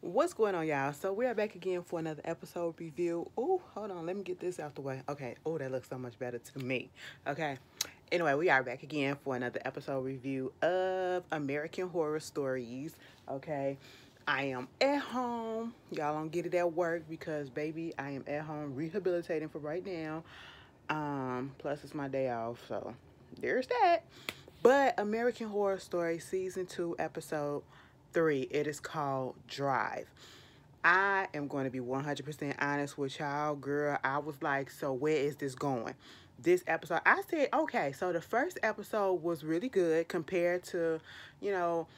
What's going on, y'all? So we are back again for another episode review. Oh, hold on, let me get this out the way. Okay. Oh, that looks so much better to me. Okay. Anyway, we are back again for another episode review of American Horror Stories. Okay. I am at home. Y'all don't get it at work because baby, I am at home rehabilitating for right now. Plus it's my day off, so there's that. But American Horror Story Season 2, Episode 3, it is called Drive. I am going to be 100% honest with y'all, girl. I was like, so where is this going? This episode, I said, okay, so the first episode was really good compared to, you know,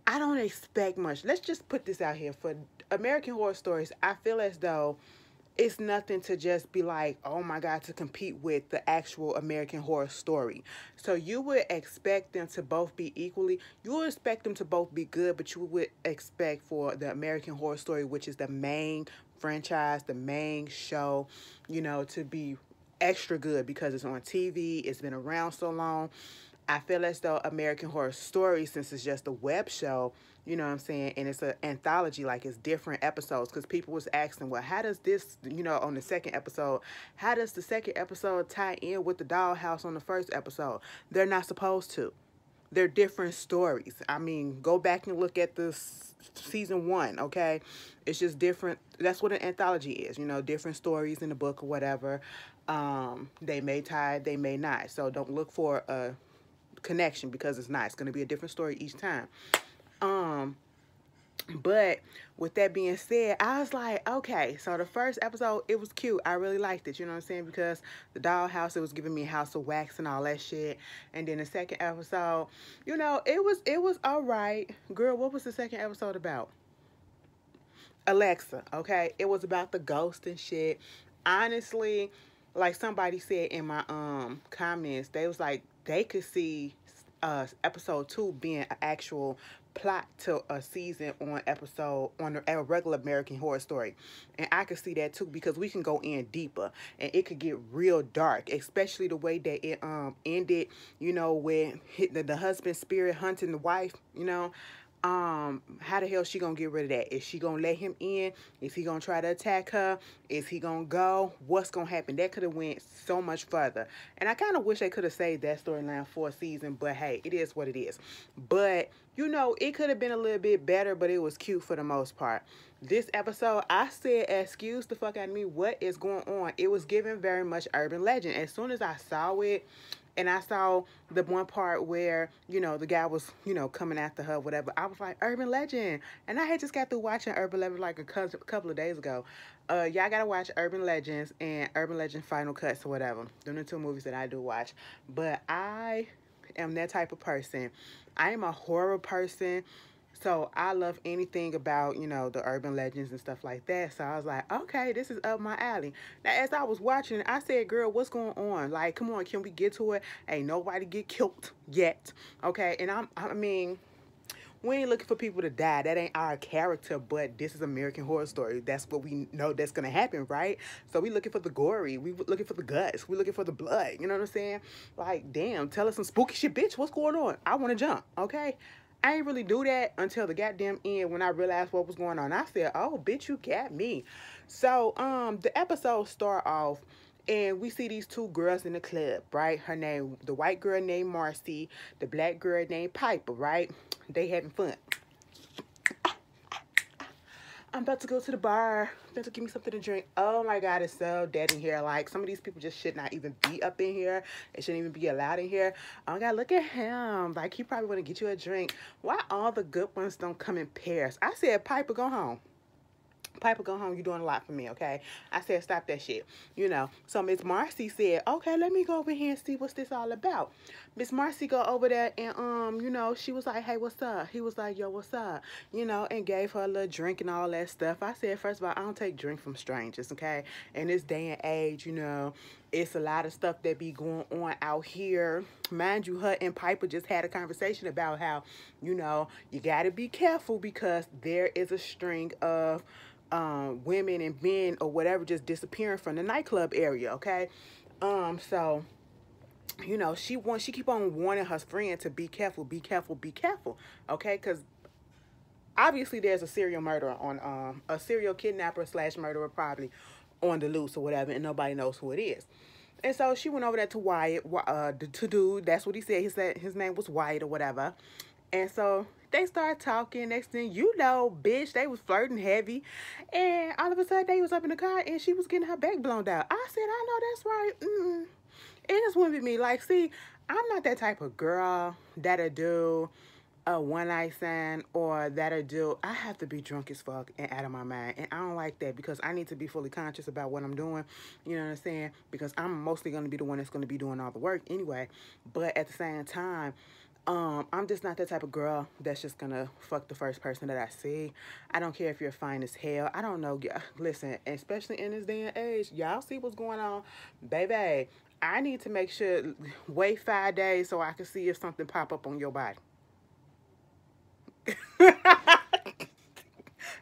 I don't expect much. Let's just put this out here. For American Horror Stories, I feel as though it's nothing to just be like, oh my God, to compete with the actual American Horror Story. So you would expect them to both be equally, you would expect them to both be good, but you would expect for the American Horror Story, which is the main franchise, the main show, to be extra good because it's on TV, it's been around so long. I feel as though American Horror Story, since it's just a web show, you know what I'm saying, and it's an anthology, like it's different episodes, because people was asking, well, how does this, on the second episode, how does the second episode tie in with the dollhouse on the first episode? They're not supposed to. They're different stories. I mean, go back and look at this season 1, okay? It's just different. That's what an anthology is, different stories in the book or whatever. They may tie, they may not. So don't look for a connection because it's not. It's going to be a different story each time. But with that being said, I was like, okay, so the first episode, it was cute. I really liked it, you know what I'm saying? Because the dollhouse, it was giving me House of Wax and all that shit. And then the second episode, it was all right. Girl, what was the second episode about? Alexa, okay? It was about the ghost and shit. Honestly, like somebody said in my comments, they was like they could see episode 2 being an actual plot to a season on a regular American Horror Story. And I could see that too because we can go in deeper and it could get real dark, especially the way that it ended, with the husband's spirit hunting the wife, how the hell she gonna get rid of that? Is she gonna let him in? Is he gonna try to attack her? Is he gonna go? What's gonna happen? That could have went so much further. And I kind of wish they could have saved that storyline for a season, but hey, it is what it is. But, it could have been a little bit better, but it was cute for the most part. This episode, I said, excuse the fuck out of me, what is going on? It was given very much urban legend. As soon as I saw it, and I saw the one part where, the guy was, coming after her, whatever. I was like, Urban Legend. And I had just got through watching Urban Legend like a couple of days ago. Y'all gotta watch Urban Legends and Urban Legend Final Cuts or whatever. Those are the two movies that I do watch. But I am that type of person. I am a horror person. So I love anything about, the urban legends and stuff like that. So I was like, okay, this is up my alley. Now, as I was watching it, I said, girl, what's going on? Like, come on, can we get to it? Ain't nobody get killed yet. Okay. And I mean, we ain't looking for people to die. That ain't our character, but this is American Horror Story. That's what we know that's going to happen, right? So we looking for the gory. We looking for the guts. We looking for the blood. You know what I'm saying? Like, damn, tell us some spooky shit, bitch. What's going on? I want to jump, okay? I ain't really do that until the goddamn end when I realized what was going on. I said, oh, bitch, you got me. So, the episode start off and we see these two girls in the club, right? The white girl named Marcy, the black girl named Piper, right? They having fun. I'm about to go to the bar. About to give me something to drink. Oh my God, it's so dead in here. Like, some of these people just should not even be up in here. They shouldn't even be allowed in here. Oh my God, look at him. Like, he probably want to get you a drink. Why all the good ones don't come in pairs? I said, Piper, go home. Piper, go home. You're doing a lot for me, okay? I said, stop that shit. So Miss Marcy said, okay, let me go over here and see what's this all about. Miss Marcy go over there and, she was like, hey, what's up? He was like, yo, what's up? And gave her a little drink and all that stuff. I said, first of all, I don't take drink from strangers, okay? In this day and age, it's a lot of stuff that be going on out here. Mind you, her and Piper just had a conversation about how, you got to be careful because there is a string of women and men or whatever just disappearing from the nightclub area, okay? So she keep on warning her friend to be careful, be careful, be careful, okay? Because obviously there's a serial murderer on a serial kidnapper slash murderer probably on the loose or whatever, and nobody knows who it is. And so she went over there to Wyatt, to dude. That's what he said. He said his name was Wyatt or whatever. And so they started talking. Next thing you know, bitch, they was flirting heavy. And all of a sudden, they was up in the car and she was getting her back blown out. I said, I know that's right. It just went with me. Like, see, I'm not that type of girl that'll do a one night stand or that'll do. I have to be drunk as fuck and out of my mind. And I don't like that because I need to be fully conscious about what I'm doing. You know what I'm saying? Because I'm mostly going to be the one that's going to be doing all the work anyway. But at the same time, I'm just not that type of girl that's just gonna fuck the first person that I see. I don't care if you're fine as hell. I don't know. Listen, especially in this day and age, y'all see what's going on, baby. I need to make sure wait 5 days so I can see if something pop up on your body.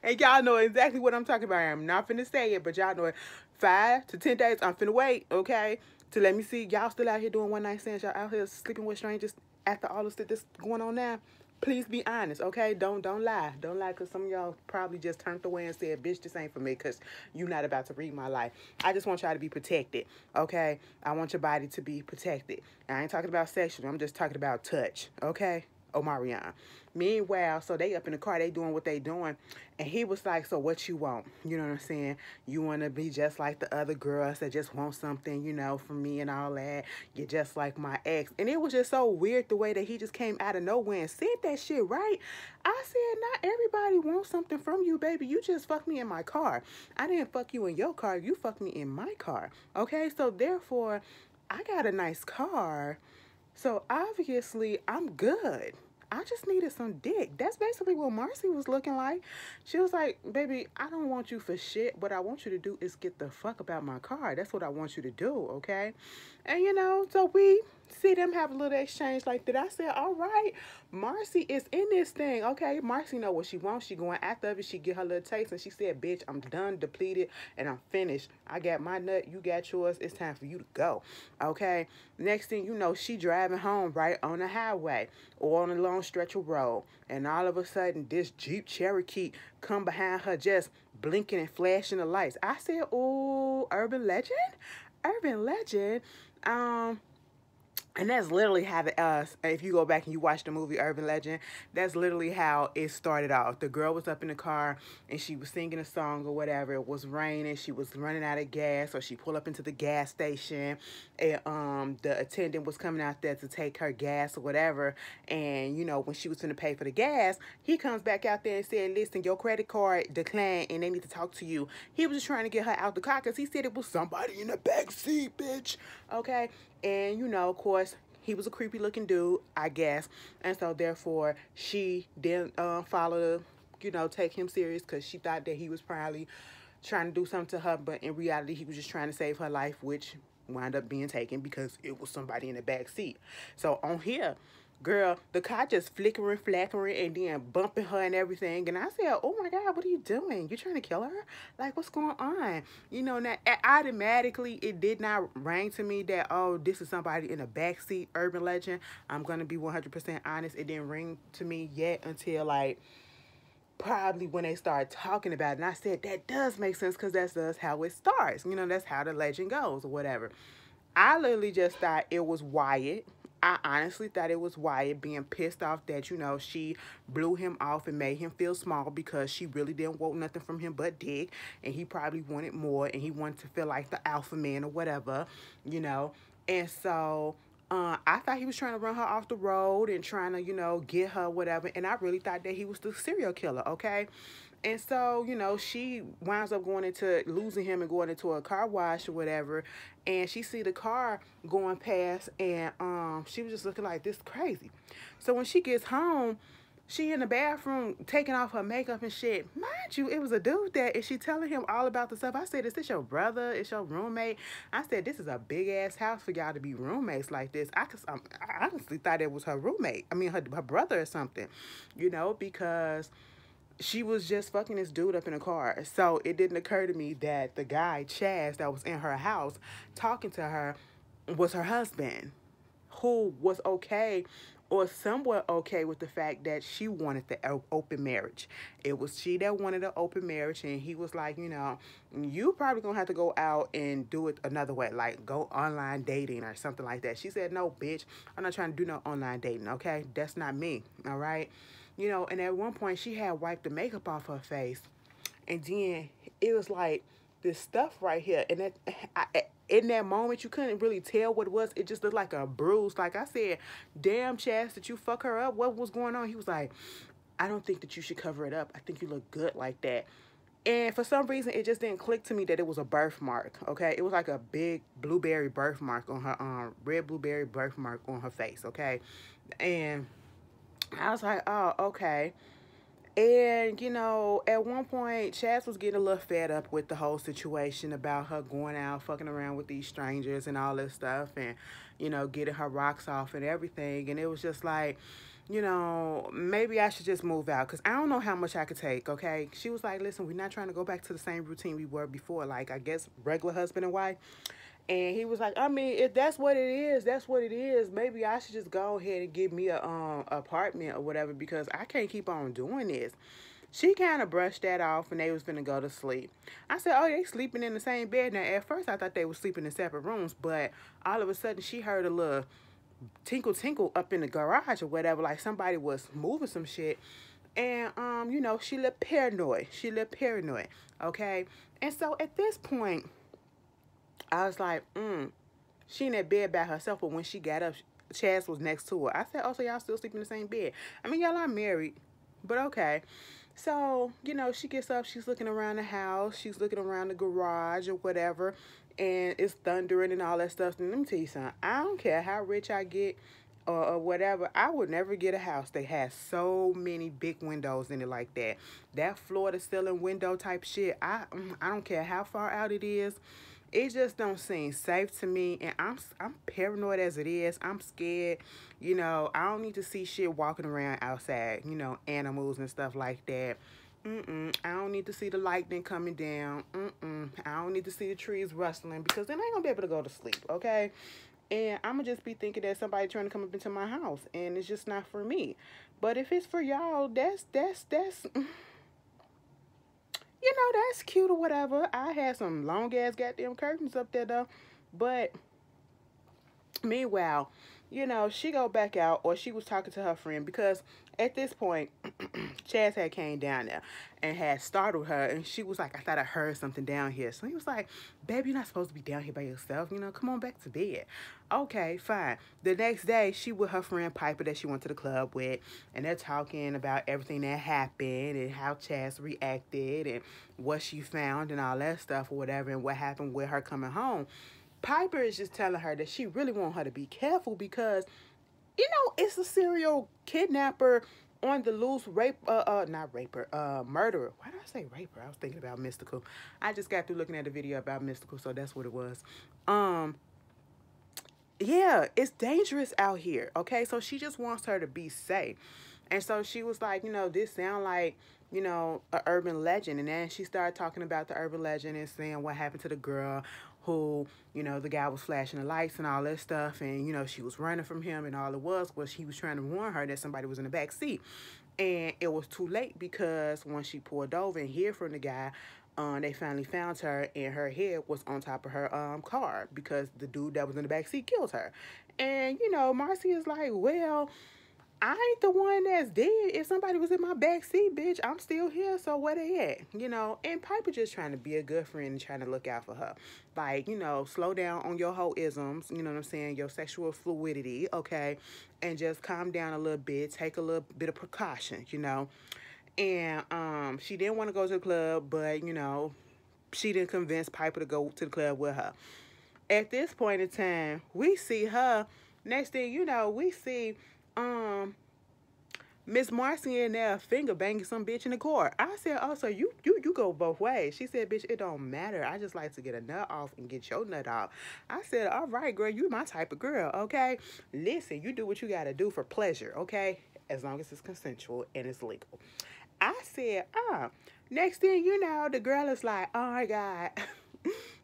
And y'all know exactly what I'm talking about. I'm not finna say it, but y'all know it. 5 to 10 days, I'm finna wait, okay? To let me see y'all still out here doing one night stands. Y'all out here sleeping with strangers after all this that's going on now. Please be honest, okay? Don't lie. Don't lie, because some of y'all probably just turned away and said, bitch, this ain't for me, because you're not about to read my life. I just want y'all to be protected, okay? I want your body to be protected. I ain't talking about sexually. I'm just talking about touch, okay? Omarion. Meanwhile, so they up in the car, they doing what they doing, and he was like, so what you want? You know what I'm saying? You want to be just like the other girls that just want something, you know, from me and all that. You're just like my ex. And it was just so weird the way that he just came out of nowhere and said that shit, right? I said, not everybody wants something from you, baby. You just fucked me in my car. I didn't fuck you in your car. You fucked me in my car. Okay? So therefore, I got a nice car. So obviously, I'm good. I just needed some dick. That's basically what Marcy was looking like. She was like, baby, I don't want you for shit. What I want you to do is get the fuck about my car. That's what I want you to do, okay? And, you know, so we see them have a little exchange like that. I said, all right, Marcy is in this thing, okay? Marcy know what she wants. She going after it. She get her little taste. And she said, bitch, I'm done, depleted, and I'm finished. I got my nut. You got yours. It's time for you to go, okay? Next thing you know, she driving home, right, on the highway or on a long stretch of road. And all of a sudden, this Jeep Cherokee come behind her just blinking and flashing the lights. I said, ooh, urban legend? Urban legend? And that's literally how if you go back and you watch the movie Urban Legend, that's literally how it started off. The girl was up in the car and she was singing a song or whatever. It was raining. She was running out of gas, so she pulled up into the gas station. And the attendant was coming out there to take her gas or whatever. And, you know, when she was going to pay for the gas, he comes back out there and said, listen, your credit card declined and they need to talk to you. He was just trying to get her out the car because he said it was somebody in the back seat, bitch. Okay? And, you know, of course, he was a creepy looking dude, I guess. And so, therefore, she didn't follow, you know, take him serious because she thought that he was probably trying to do something to her. But in reality, he was just trying to save her life, which wound up being taken because it was somebody in the back seat. So, on here, girl, the car just flickering, and then bumping her and everything. And I said, oh my God, what are you doing? You trying to kill her? Like, what's going on? You know, now, automatically, it did not ring to me that, oh, this is somebody in a backseat urban legend. I'm going to be 100% honest. It didn't ring to me yet until, like, probably when they started talking about it. And I said, that does make sense because that's how it starts. You know, that's how the legend goes or whatever. I literally just thought it was Wyatt. I honestly thought it was Wyatt being pissed off that, you know, she blew him off and made him feel small because she really didn't want nothing from him but dick. And he probably wanted more and he wanted to feel like the alpha man or whatever, you know. And so I thought he was trying to run her off the road and trying to, you know, get her whatever. And I really thought that he was the serial killer, okay? And so, you know, she winds up going into losing him and going into a car wash or whatever. And she see the car going past and she was just looking like, this crazy. So when she gets home, she in the bathroom taking off her makeup and shit. Mind you, it was a dude there and she telling him all about the stuff. I said, is this your brother? Is your roommate? I said, this is a big ass house for y'all to be roommates like this. I honestly thought it was her roommate. I mean, her brother or something, you know, because she was just fucking this dude up in a car. So it didn't occur to me that the guy, Chaz, that was in her house talking to her was her husband, who was okay or somewhat okay with the fact that she wanted the open marriage. It was she that wanted the open marriage, and he was like, you probably gonna have to go out and do it another way, like go online dating or something like that. She said, no, bitch, I'm not trying to do no online dating, okay? That's not me, all right? And at one point she had wiped the makeup off her face, and then it was like this stuff right here, and in that moment you couldn't really tell what it was. It just looked like a bruise. Like I said, damn, Chaz, did you fuck her up? What was going on? He was like, I don't think that you should cover it up. I think you look good like that. And for some reason, it just didn't click to me that it was a birthmark. Okay, it was like a big blueberry birthmark on her red blueberry birthmark on her face. Okay, and I was like, oh, okay. And, at one point, Chaz was getting a little fed up with the whole situation about her going out, fucking around with these strangers and all this stuff, and, getting her rocks off and everything. And it was just like, maybe I should just move out because I don't know how much I could take, okay? She was like, listen, we're not trying to go back to the same routine we were before, like, I guess, regular husband and wife. And he was like, I mean, if that's what it is, that's what it is. Maybe I should just go ahead and get me a apartment or whatever because I can't keep on doing this. She kind of brushed that off and they was finna go to sleep. I said, oh, they sleeping in the same bed now. At first, I thought they were sleeping in separate rooms, but all of a sudden, she heard a little tinkle tinkle up in the garage or whatever, like somebody was moving some shit. And, she looked paranoid. Okay? And so at this point, I was like, she in that bed by herself, but when she got up, Chaz was next to her. I said, oh, so y'all still sleep in the same bed? I mean, y'all are married, but okay. So, she gets up, she's looking around the house, she's looking around the garage or whatever, and it's thundering and all that stuff. And let me tell you something, I don't care how rich I get or whatever, I would never get a house that has so many big windows in it like that. That floor-to-ceiling window type shit, I don't care how far out it is. It just don't seem safe to me, and I'm paranoid as it is. I'm scared, I don't need to see shit walking around outside, animals and stuff like that. I don't need to see the lightning coming down. I don't need to see the trees rustling because then I ain't gonna be able to go to sleep, okay? And I'm gonna just be thinking that somebody trying to come up into my house, and it's just not for me. But if it's for y'all, that's that's cute or whatever. I had some long ass goddamn curtains up there though. But meanwhile, she go back out, or she was talking to her friend because at this point, Chaz had came down there and had startled her, and she was like, I thought I heard something down here. So he was like, babe, you're not supposed to be down here by yourself. Come on back to bed. Okay, fine. The next day, she with her friend Piper that she went to the club with, and they're talking about everything that happened and how Chaz reacted and what she found and all that stuff or whatever, and what happened with her coming home. Piper is just telling her that she really want her to be careful because, it's a serial kidnapper on the loose, murderer. Why did I say raper? I was thinking about Mystikal. I just got through looking at the video about Mystikal, so that's what it was. Yeah, it's dangerous out here, okay? So she just wants her to be safe. And so she was like, this sound like, an urban legend. And then she started talking about the urban legend and saying what happened to the girl who, the guy was flashing the lights and all that stuff. And, she was running from him, and all it was he was trying to warn her that somebody was in the back seat. And it was too late because when she pulled over and heard from the guy, they finally found her, and her head was on top of her car because the dude that was in the back seat killed her. And, Marcy is like, well, I ain't the one that's dead. If somebody was in my back seat, bitch, I'm still here, so where they at? And Piper just trying to be a good friend and trying to look out for her. Like, slow down on your whole isms, you know what I'm saying, your sexual fluidity, okay? And just calm down a little bit, take a little bit of precaution, And she didn't want to go to the club, but, she didn't convince Piper to go to the club with her. At this point in time, we see her. Next thing you know, we see Miss Marcy in there finger banging some bitch in the car. I said, oh, so you go both ways. She said, bitch, it don't matter. I just like to get a nut off and get your nut off. I said, all right, girl, you my type of girl, okay? Listen, you do what you got to do for pleasure, okay? As long as it's consensual and it's legal. I said, next thing you know, the girl is like, oh my God,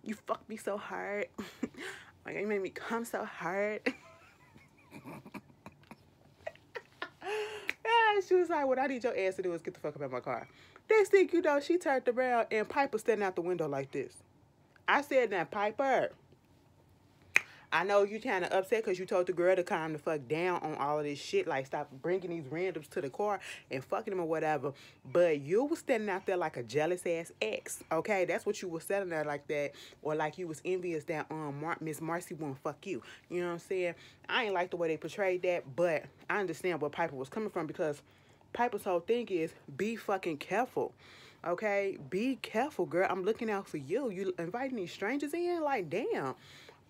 you fucked me so hard. You made me come so hard. Yeah, she was like, what I need your ass to do is get the fuck up out my car. Next thing you know, she turned around and Piper standing out the window like this. I said, now, Piper, I know you kind of upset because you told the girl to calm the fuck down on all of this shit. Like, stop bringing these randoms to the car and fucking them or whatever. But you was standing out there like a jealous ass ex. Okay, that's what you was standing there like that, or like you was envious that Miss Marcy won't fuck you. You know what I'm saying? I ain't like the way they portrayed that, but I understand where Piper was coming from, because Piper's whole thing is be fucking careful. Okay, be careful, girl. I'm looking out for you. You inviting these strangers in, like, damn.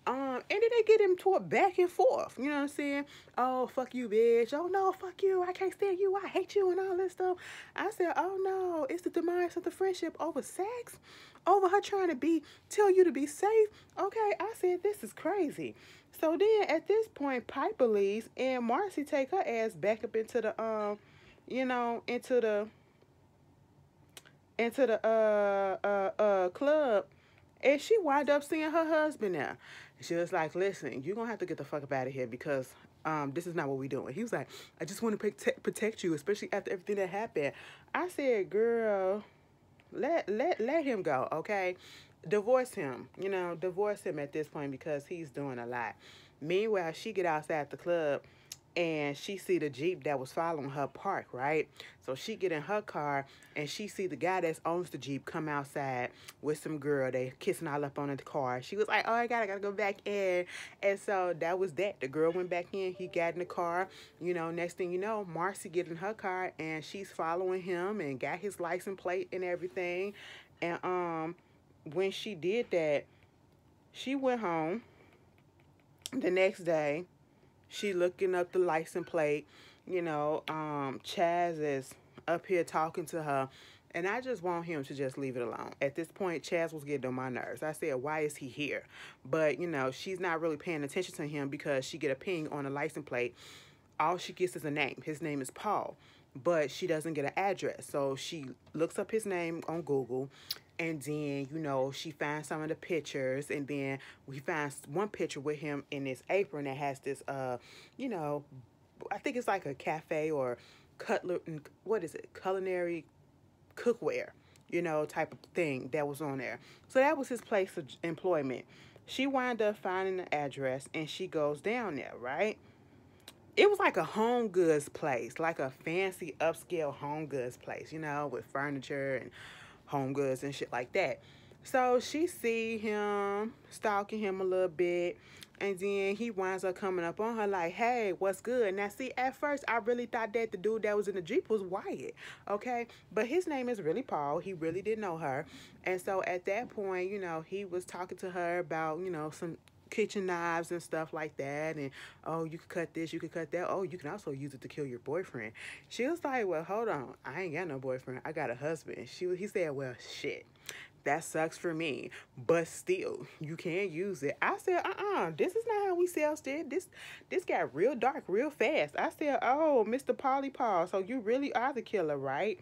And then they get into a back and forth. You know what I'm saying? Oh, fuck you, bitch. Oh, no, fuck you. I can't stand you. I hate you and all this stuff. I said, oh, no. It's the demise of the friendship over sex? Over her trying to tell you to be safe? Okay, I said, this is crazy. So then at this point, Piper leaves and Marcy take her ass back up into the, club. And she wound up seeing her husband there. She was like, listen, you're going to have to get the fuck up out of here, because this is not what we're doing. He was like, I just want to protect you, especially after everything that happened. I said, girl, let him go, okay? Divorce him. Divorce him at this point, because he's doing a lot. Meanwhile, she get outside the club and she see the Jeep that was following her park, right? So she get in her car and she see the guy that owns the Jeep come outside with some girl. They kissing all up on the car. She was like, oh, I gotta go back in. And so that was that. The girl went back in. He got in the car. Next thing you know, Marcy get in her car and she's following him and got his license plate and everything. And when she did that, she went home the next day. She looking up the license plate. Chaz is up here talking to her. And I just want him to just leave it alone. At this point, Chaz was getting on my nerves. I said, why is he here? But, she's not really paying attention to him, because she get a ping on the license plate. All she gets is a name. His name is Paul. But she doesn't get an address. So she looks up his name on Google. And then, she finds some of the pictures. And then we find one picture with him in this apron that has this, I think it's like a cafe or culinary cookware, type of thing that was on there. So that was his place of employment. She wound up finding the address and she goes down there, right? It was like a home goods place, like a fancy upscale home goods place, with furniture and home goods and shit like that. So she see him, stalking him a little bit, and then he winds up coming up on her like, hey, what's good? Now, see, at first, I really thought that the dude that was in the Jeep was Wyatt, okay? But his name is really Paul. He really didn't know her. And so at that point, he was talking to her about, some kitchen knives and stuff like that, and oh, you could cut this, you could cut that, oh, you can also use it to kill your boyfriend. She was like, well, hold on, I ain't got no boyfriend, I got a husband. He said, well, shit, that sucks for me, but still, you can't use it. I said, this is not how we sell shit. This got real dark real fast. I said, oh, Mr. Polly Paul, so you really are the killer, right?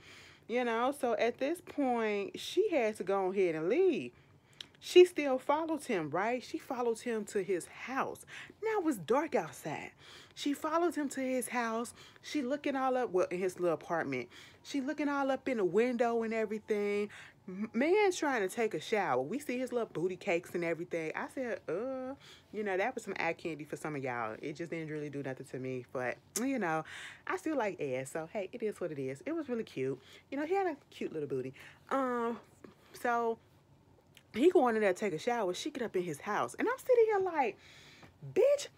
So at this point, she had to go ahead and leave. She still follows him, right? She follows him to his house. Now it's dark outside. She follows him to his house. She looking all up, in his little apartment. She looking all up in the window and everything. Man's trying to take a shower. We see his little booty cakes and everything. I said, that was some eye candy for some of y'all. It just didn't really do nothing to me. But, I still like ass. So, hey, it is what it is. It was really cute. He had a cute little booty. So he going in there to take a shower. She get up in his house. And I'm sitting here like, bitch,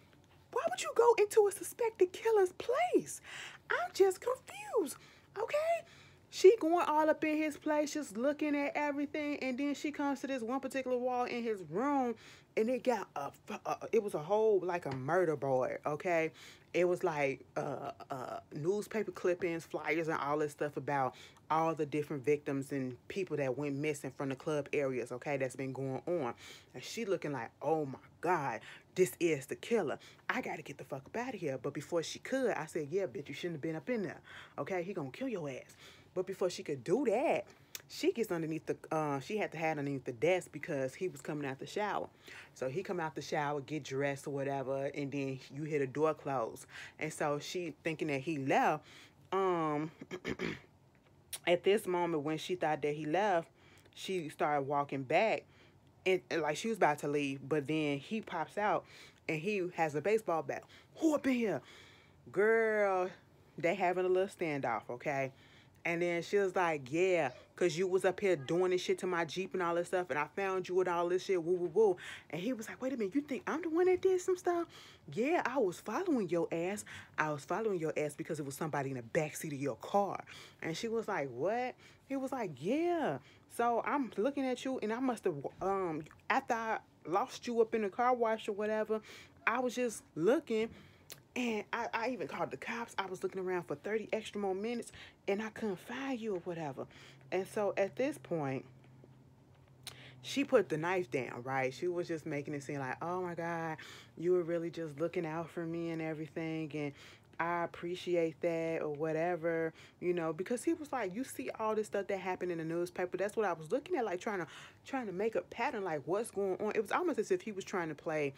why would you go into a suspected killer's place? I'm just confused, okay? She going all up in his place, just looking at everything. And then she comes to this one particular wall in his room. And it got it was a whole, like a murder board, okay? It was like newspaper clippings, flyers, and all this stuff about all the different victims and people that went missing from the club areas, okay, that's been going on. And she looking like, oh my God, this is the killer. I got to get the fuck up out of here. But before she could, I said, yeah, bitch, you shouldn't have been up in there, okay? He gonna kill your ass. But before she could do that, she gets underneath she had to have underneath the desk because he was coming out the shower. So he come out the shower, get dressed or whatever, and then you hear the door close. And so she thinking that he left. Um, at this moment when she thought that he left, she started walking back, and like she was about to leave, but then he pops out and he has a baseball bat. Who up in here? Girl, they having a little standoff, okay? And then she was like, yeah, because you was up here doing this shit to my Jeep and all this stuff, and I found you with all this shit, woo, woo, woo. And he was like, wait a minute, you think I'm the one that did some stuff? Yeah, I was following your ass. I was following your ass because it was somebody in the backseat of your car. And she was like, what? He was like, yeah. So I'm looking at you, and I must have, after I lost you up in the car wash or whatever, I was just looking. And I even called the cops. I was looking around for 30 extra more minutes, and I couldn't find you or whatever. And so at this point, she put the knife down, right? She was just making it seem like, oh my God, you were really just looking out for me and everything. And I appreciate that or whatever, because he was like, you see all this stuff that happened in the newspaper. That's what I was looking at, like trying to make a pattern, like what's going on. It was almost as if he was trying to play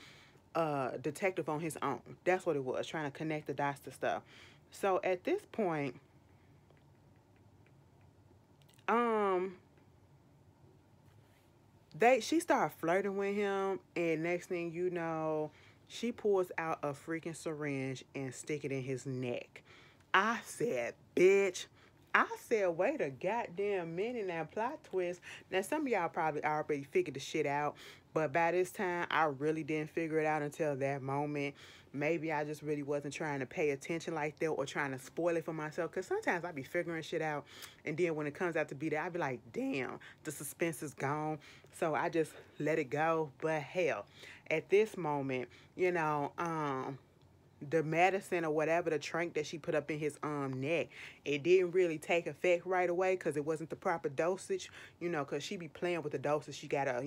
detective on his own. That's what it was, trying to connect the dots to stuff. So at this point, she started flirting with him, and next thing you know, she pulls out a freaking syringe and stick it in his neck. I said, bitch. I said, wait a goddamn minute now, plot twist. Now, some of y'all probably already figured the shit out, but by this time, I really didn't figure it out until that moment. Maybe I just really wasn't trying to pay attention like that or trying to spoil it for myself, because sometimes I be figuring shit out, and then when it comes out to be that, I be like, damn, the suspense is gone. So I just let it go. But hell, at this moment, the medicine or whatever, the trank that she put up in his neck, it didn't really take effect right away because it wasn't the proper dosage, because she be playing with the dosage. She gotta,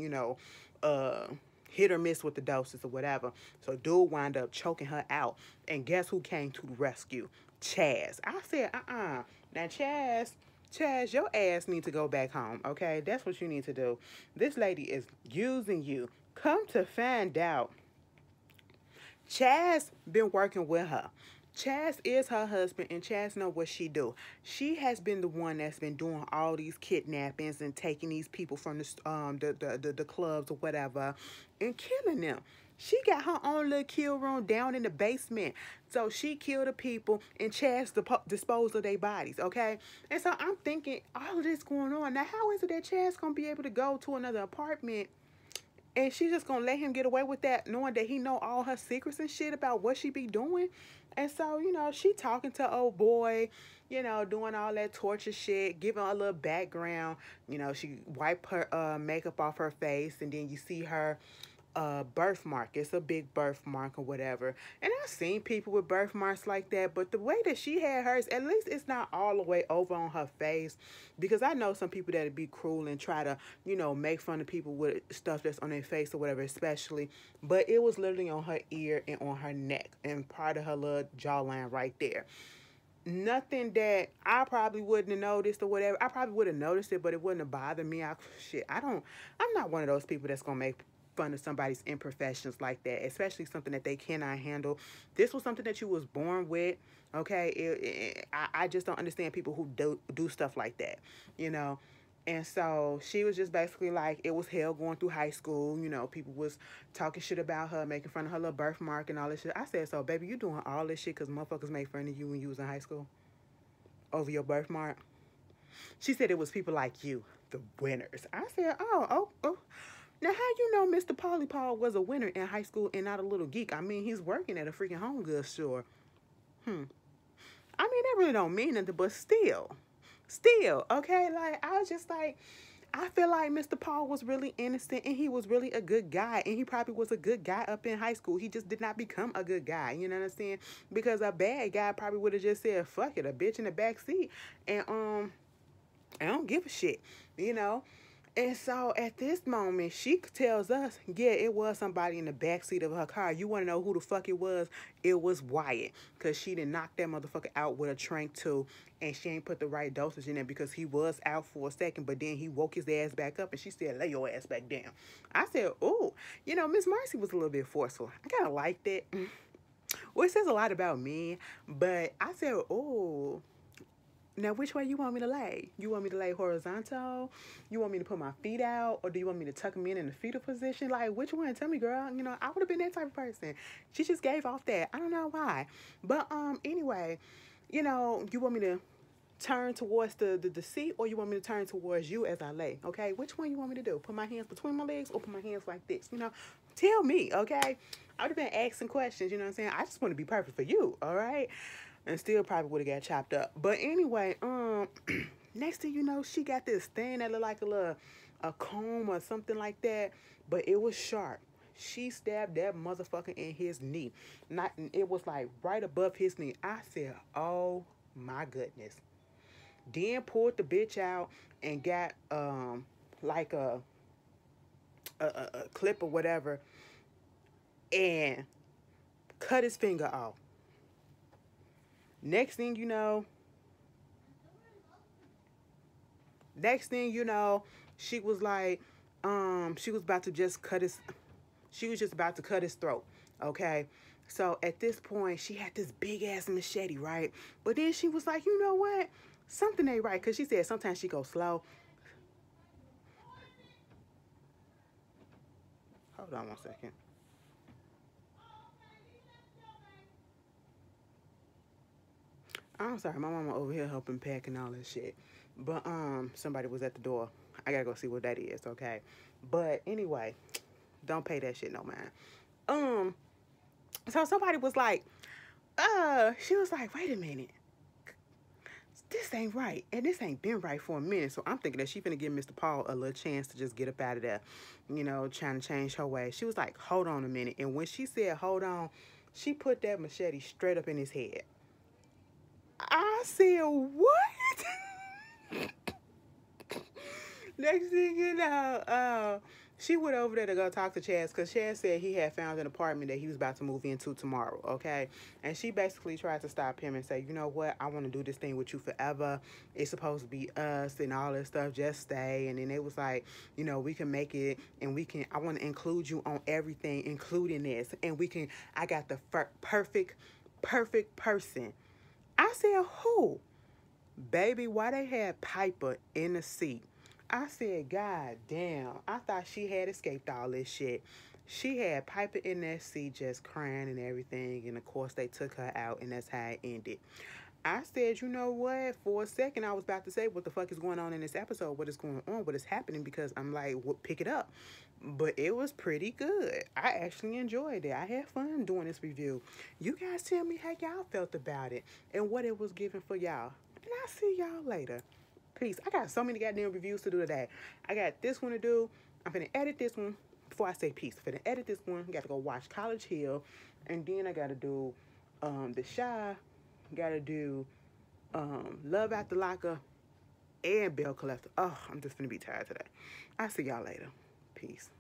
hit or miss with the doses or whatever. So dude wound up choking her out. And guess who came to the rescue? Chaz. I said, now Chaz, your ass need to go back home, okay? That's what you need to do. This lady is using you. Come to find out, Chaz been working with her. Chaz is her husband, and Chaz know what she do. She has been the one that's been doing all these kidnappings and taking these people from the clubs or whatever and killing them. She got her own little kill room down in the basement. So she killed the people, and Chaz disposed of their bodies, okay? And so I'm thinking, all of this going on. Now, how is it that Chaz going to be able to go to another apartment and she's just going to let him get away with that, knowing that he know all her secrets and shit about what she be doing? And so, she talking to old boy, doing all that torture shit, giving her a little background. She wiped her makeup off her face, and then you see her birthmark. It's a big birthmark or whatever. And I've seen people with birthmarks like that, but the way that she had hers, at least it's not all the way over on her face, because I know some people that'd be cruel and try to, make fun of people with stuff that's on their face or whatever, especially, but it was literally on her ear and on her neck and part of her little jawline right there. Nothing that I probably wouldn't have noticed or whatever. I probably would have noticed it, but it wouldn't have bothered me. I'm not one of those people that's gonna make fun of somebody's imperfections like that, especially something that they cannot handle. This was something that you was born with, okay? I just don't understand people who do stuff like that, And so she was just basically like, it was hell going through high school. People was talking shit about her, making fun of her little birthmark and all this shit. I said, so baby, you doing all this shit because motherfuckers made fun of you when you was in high school over your birthmark? She said it was people like you, the winners. I said, oh. Now, how you know Mr. Polly Paul was a winner in high school and not a little geek? I mean, he's working at a freaking home goods store. I mean, that really don't mean nothing, but still, okay? Like, I was just like, I feel like Mr. Paul was really innocent, and he was really a good guy, and he probably was a good guy up in high school. He just did not become a good guy, you know what I'm saying? Because a bad guy probably would have just said, fuck it, a bitch in the back seat, and I don't give a shit, And so at this moment, she tells us, yeah, it was somebody in the backseat of her car. You want to know who the fuck it was? It was Wyatt. Because she done knocked that motherfucker out with a trank too. And she ain't put the right dosage in there because he was out for a second. But then he woke his ass back up and she said, lay your ass back down. I said, ooh, Miss Marcy was a little bit forceful. I kind of liked it. Well, it says a lot about me. But I said, ooh. Now, which way you want me to lay? You want me to lay horizontal? You want me to put my feet out? Or do you want me to tuck them in the fetal position? Like, which one? Tell me, girl. I would have been that type of person. She just gave off that. I don't know why. But anyway, you want me to turn towards the seat or you want me to turn towards you as I lay, okay? Which one you want me to do? Put my hands between my legs or put my hands like this? Tell me, okay? I would have been asking questions, you know what I'm saying? I just want to be perfect for you, all right? And still probably would have got chopped up. But anyway, next thing you know, she got this thing that looked like a comb or something like that, but it was sharp. She stabbed that motherfucker in his knee. It was like right above his knee. I said, oh my goodness. Then pulled the bitch out and got like a clip or whatever and cut his finger off. Next thing you know, she was like, she was about to just cut his, she was just about to cut his throat, okay? So at this point, she had this big ass machete, right? But then she was like, you know what? Something ain't right, because she said sometimes she goes slow. Hold on 1 second. I'm sorry, my mama over here helping pack and all that shit. But somebody was at the door. I gotta go see what that is, okay? But anyway, don't pay that shit no mind. So somebody was like, she was like, wait a minute. This ain't right. And this ain't been right for a minute. So I'm thinking that she finna give Mr. Paul a little chance to just get up out of there, trying to change her way. She was like, hold on a minute. And when she said, hold on, she put that machete straight up in his head. I said, what? Next thing you know, she went over there to go talk to Chaz because Chaz said he had found an apartment that he was about to move into tomorrow, okay? And she basically tried to stop him and say, you know what? I want to do this thing with you forever. It's supposed to be us and all that stuff. Just stay. And then it was like, we can make it and I want to include you on everything, including this. And I got the perfect person. I said, who? Baby, why they had Piper in the seat? I said, God damn. I thought she had escaped all this shit. She had Piper in that seat just crying and everything. And, of course, they took her out, and that's how it ended. I said, you know what? For a second, I was about to say, what the fuck is going on in this episode? What is going on? What is happening? Because I'm like, pick it up. But it was pretty good. I actually enjoyed it. I had fun doing this review. You guys tell me how y'all felt about it and what it was giving for y'all. And I'll see y'all later. Peace. I got so many goddamn reviews to do today. I got this one to do. I'm finna edit this one. Before I say peace, I'm finna edit this one. Got to go watch College Hill. And then I got to do The Chi. Got to do Love After Lockup and Bell Collector. Oh, I'm just finna be tired today. I'll see y'all later. Peace.